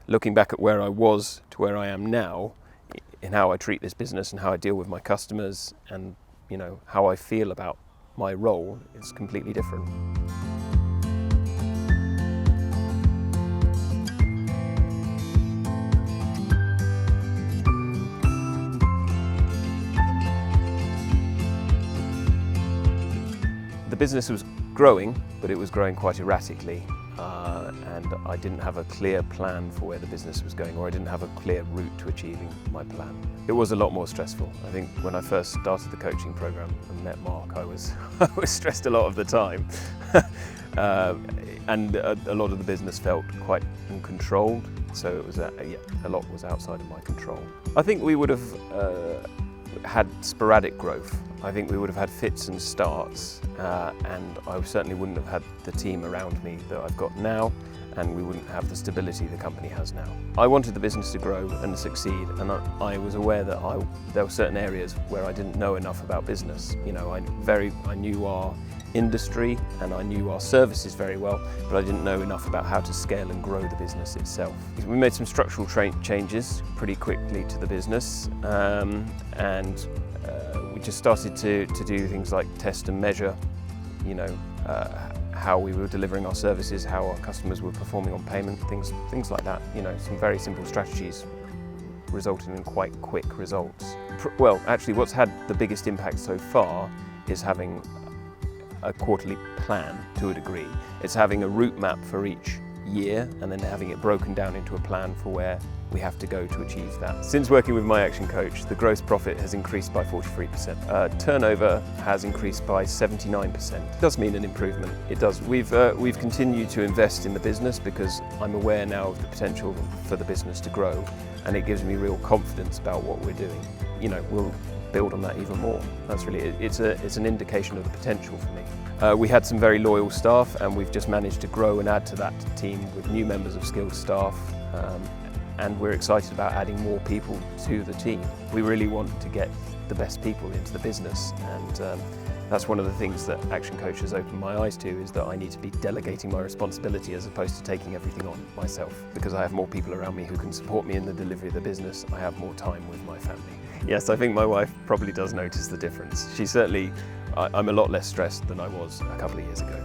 looking back at where I was to where I am now, in how I treat this business and how I deal with my customers and, you know, how I feel about my role, is completely different. The business was growing, but it was growing quite erratically, and I didn't have a clear plan for where the business was going, or I didn't have a clear route to achieving my plan. It was a lot more stressful. I think when I first started the coaching program and met Mark, I was stressed a lot of the time, and a lot of the business felt quite uncontrolled. So it was a lot was outside of my control. I think we would have had sporadic growth. I think we would have had fits and starts, and I certainly wouldn't have had the team around me that I've got now, and we wouldn't have the stability the company has now. I wanted the business to grow and succeed, and I was aware that there were certain areas where I didn't know enough about business. You know, I knew our industry and I knew our services very well, but I didn't know enough about how to scale and grow the business itself. We made some structural changes pretty quickly to the business, and we just started to do things like test and measure, you know, how we were delivering our services, how our customers were performing on payment, things like that. You know, some very simple strategies resulting in quite quick results. Well, actually, what's had the biggest impact so far is having a quarterly plan to a degree. It's having a route map for each year and then having it broken down into a plan for where we have to go to achieve that. Since working with my Action Coach, the gross profit has increased by 43%. Turnover has increased by 79%. It does mean an improvement. It does. We've continued to invest in the business because I'm aware now of the potential for the business to grow, and it gives me real confidence about what we're doing. You know, we'll build on that even more. That's really, it's an indication of the potential for me. We had some very loyal staff, and we've just managed to grow and add to that team with new members of skilled staff, and we're excited about adding more people to the team. We really want to get the best people into the business, and that's one of the things that Action Coach has opened my eyes to, is that I need to be delegating my responsibility as opposed to taking everything on myself. Because I have more people around me who can support me in the delivery of the business, I have more time with my family. Yes, I think my wife probably does notice the difference. She certainly, I'm a lot less stressed than I was a couple of years ago.